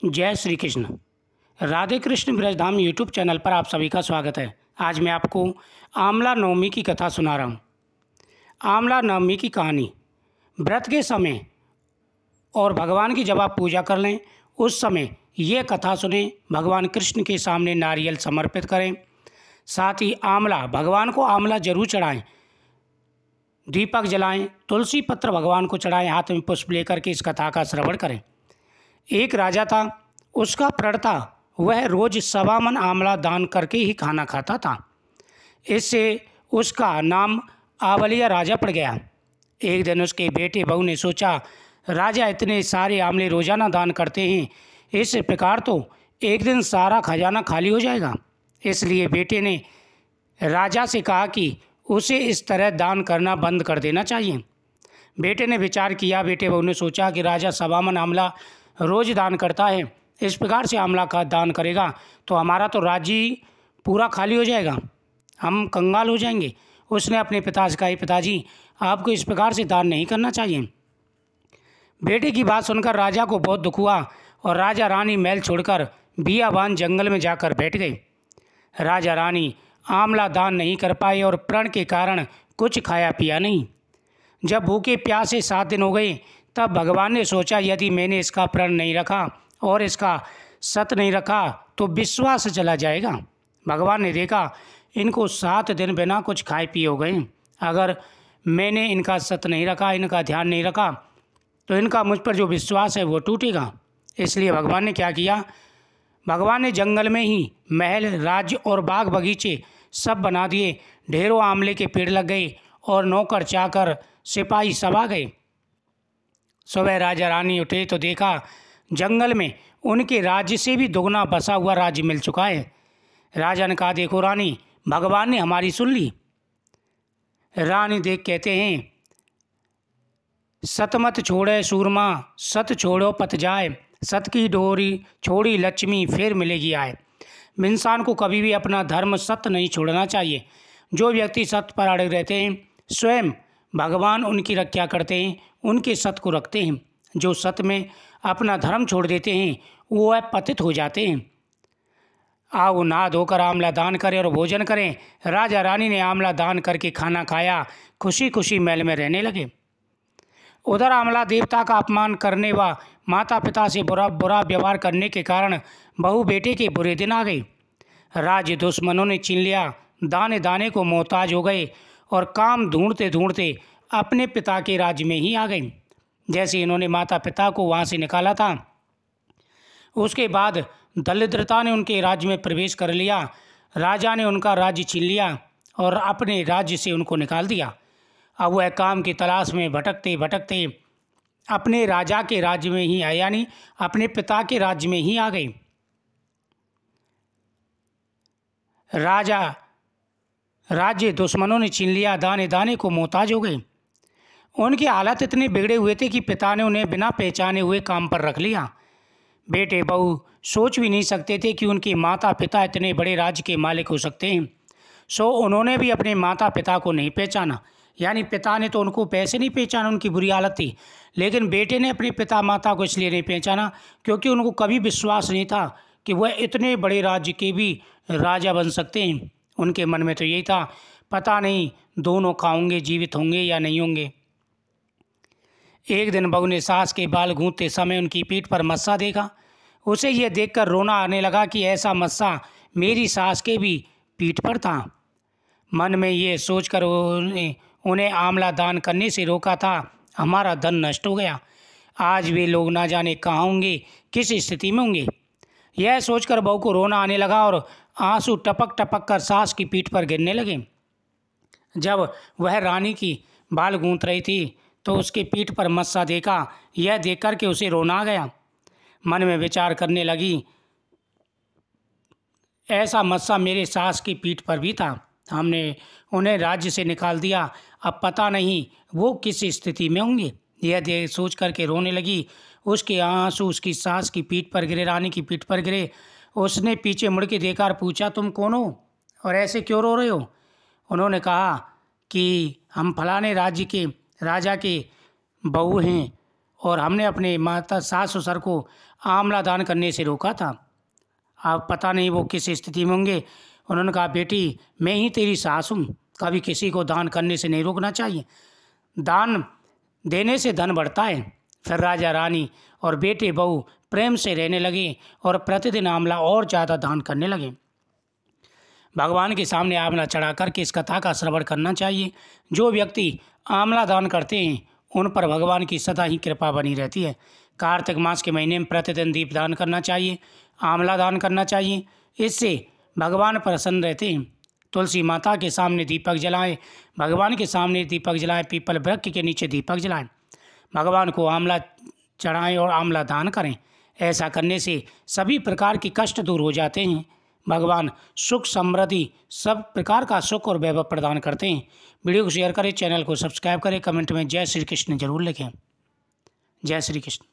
जय Shri Krishna. Radhe Krishna Brajdham YouTube channel पर आप सभी का स्वागत है। आज मैं आपको आंवला नवमी की कथा सुना रहा हूँ। आंवला नवमी की कहानी। व्रत के समय और भगवान की जब आप पूजा कर लें उस समय ये कथा सुनें, भगवान कृष्ण के सामने नारियल समर्पित करें। साथ ही आंवला, भगवान को आंवला जरूर चढ़ाएं, दीपक जलाएं, तुलसी पत्र भगवान को चढ़ाएं, हाथ में पुष्प लेकर के इस कथा का श्रवण करें। एक राजा था, उसका प्रण था वह रोज 1.25 मन आंवला दान करके ही खाना खाता था। इससे उसका नाम आंवलिया राजा पड़ गया। एक दिन उसके बेटे बहू ने सोचा, राजा इतने सारे आंवले रोजाना दान करते हैं, इस प्रकार तो एक दिन सारा खजाना खाली हो जाएगा। इसलिए बेटे ने राजा से कहा कि उसे इस तरह दान करना बंद कर देना चाहिए। बेटे ने विचार किया, बेटे बहू ने सोचा कि राजा 1.25 मन आंवला रोज दान करता है, इस प्रकार से आंवला का दान करेगा तो हमारा तो राज्य ही पूरा खाली हो जाएगा, हम कंगाल हो जाएंगे। उसने अपने पिता से कहा, पिताजी आपको इस प्रकार से दान नहीं करना चाहिए। बेटे की बात सुनकर राजा को बहुत दुख हुआ और राजा रानी महल छोड़कर बियाबान जंगल में जाकर बैठ गए। राजा रानी आंवला दान नहीं कर पाए और प्रण के कारण कुछ खाया पिया नहीं। जब भूखे प्यासे 7 दिन हो गए तब भगवान ने सोचा, यदि मैंने इसका प्रण नहीं रखा और इसका सत नहीं रखा तो विश्वास चला जाएगा। भगवान ने देखा इनको 7 दिन बिना कुछ खाए पिए हो गए, अगर मैंने इनका सत नहीं रखा, इनका ध्यान नहीं रखा तो इनका मुझ पर जो विश्वास है वो टूटेगा। इसलिए भगवान ने क्या किया, भगवान ने जंगल में ही महल, राज्य और बाग बगीचे सब बना दिए। ढेरों आंवले के पेड़ लग गए और नौकर चाकर सिपाही सब आ गए। सुबह राजा रानी उठे तो देखा जंगल में उनके राज्य से भी दुगना बसा हुआ राज्य मिल चुका है। राजा ने कहा, देखो रानी, भगवान ने हमारी सुन ली। रानी देख कहते हैं, सतमत छोड़े सूरमा, सत छोड़ो पत जाए, सत की डोरी छोड़ी लक्ष्मी फिर मिलेगी आए। इंसान को कभी भी अपना धर्म सत्य नहीं छोड़ना चाहिए। जो व्यक्ति सत्य पर अड़े रहते हैं, स्वयं भगवान उनकी रक्षा करते हैं, उनके सत्य को रखते हैं। जो सत्य में अपना धर्म छोड़ देते हैं वो पतित हो जाते हैं। आओ नहा धोकर आंवला दान करें और भोजन करें। राजा रानी ने आंवला दान करके खाना खाया, खुशी खुशी महल में रहने लगे। उधर आंवला देवता का अपमान करने व माता पिता से बुरा व्यवहार करने के कारण बहू बेटे के बुरे दिन आ गए। राज्य दुश्मनों ने छीन लिया, दाने दाने को मोहताज हो गए और काम ढूंढते ढूंढते अपने पिता के राज्य में ही आ गए। जैसे इन्होंने माता पिता को वहाँ से निकाला था, उसके बाद दरिद्रता ने उनके राज्य में प्रवेश कर लिया। राजा ने उनका राज्य छीन लिया और अपने राज्य से उनको निकाल दिया। अब वह काम की तलाश में भटकते भटकते अपने राजा के राज्य में ही आए, यानी अपने पिता के राज्य में ही आ गए। राज्य दुश्मनों ने छीन लिया, दाने दाने को मोहताज हो गए। उनकी हालत इतने बिगड़े हुए थे कि पिता ने उन्हें बिना पहचाने हुए काम पर रख लिया। बेटे बहू सोच भी नहीं सकते थे कि उनके माता पिता इतने बड़े राज्य के मालिक हो सकते हैं। सो उन्होंने भी अपने माता पिता को नहीं पहचाना, यानी पिता ने तो उनको पैसे नहीं पहचाना, उनकी बुरी हालत थी, लेकिन बेटे ने अपने पिता माता को इसलिए नहीं पहचाना क्योंकि उनको कभी विश्वास नहीं था कि वह इतने बड़े राज्य के भी राजा बन सकते हैं। उनके मन में तो यही था, पता नहीं दोनों खाओगे, जीवित होंगे या नहीं होंगे। एक दिन बहू ने सास के बाल गूंथते समय उनकी पीठ पर मस्सा देखा। उसे यह देखकर रोना आने लगा कि ऐसा मस्सा मेरी सास के भी पीठ पर था। मन में ये सोचकर उन्हें आंवला दान करने से रोका था, हमारा धन नष्ट हो गया, आज वे लोग ना जाने कहाँ होंगे, किस स्थिति में होंगे। यह सोचकर बहू को रोना आने लगा और आंसू टपक टपक कर सास की पीठ पर गिरने लगे। जब वह रानी की बाल गूंथ रही थी तो उसके पीठ पर मस्सा देखा। यह देखकर के उसे रोना आ गया। मन में विचार करने लगी, ऐसा मस्सा मेरे सास की पीठ पर भी था, हमने उन्हें राज्य से निकाल दिया, अब पता नहीं वो किस स्थिति में होंगे। यह देख सोच करके रोने लगी। उसके आंसू उसकी सास की पीठ पर गिरे, रानी की पीठ पर गिरे। उसने पीछे मुड़ के देखा और पूछा, तुम कौन हो और ऐसे क्यों रो रहे हो? उन्होंने कहा कि हम फलाने राज्य के राजा के बहू हैं और हमने अपने माता सास ससुर को आंवला दान करने से रोका था। अब पता नहीं वो किस स्थिति में होंगे। उन्होंने कहा, बेटी मैं ही तेरी सास हूँ, कभी किसी को दान करने से नहीं रोकना चाहिए। दान देने से धन बढ़ता है। फिर राजा रानी और बेटे बहू प्रेम से रहने लगे और प्रतिदिन आंवला और ज़्यादा दान करने लगे। भगवान के सामने आंवला चढ़ा करके इस कथा का श्रवण करना चाहिए। जो व्यक्ति आंवला दान करते हैं उन पर भगवान की सदा ही कृपा बनी रहती है। कार्तिक मास के महीने में प्रतिदिन दीप दान करना चाहिए, आंवला दान करना चाहिए, इससे भगवान प्रसन्न रहते हैं। तुलसी माता के सामने दीपक जलाएं, भगवान के सामने दीपक जलाएं, पीपल वृक्ष के नीचे दीपक जलाएं, भगवान को आंवला चढ़ाएं और आंवला दान करें। ऐसा करने से सभी प्रकार के कष्ट दूर हो जाते हैं। भगवान सुख समृद्धि सब प्रकार का सुख और वैभव प्रदान करते हैं। वीडियो को शेयर करें, चैनल को सब्सक्राइब करें, कमेंट में जय श्री कृष्ण जरूर लिखें। जय श्री कृष्ण।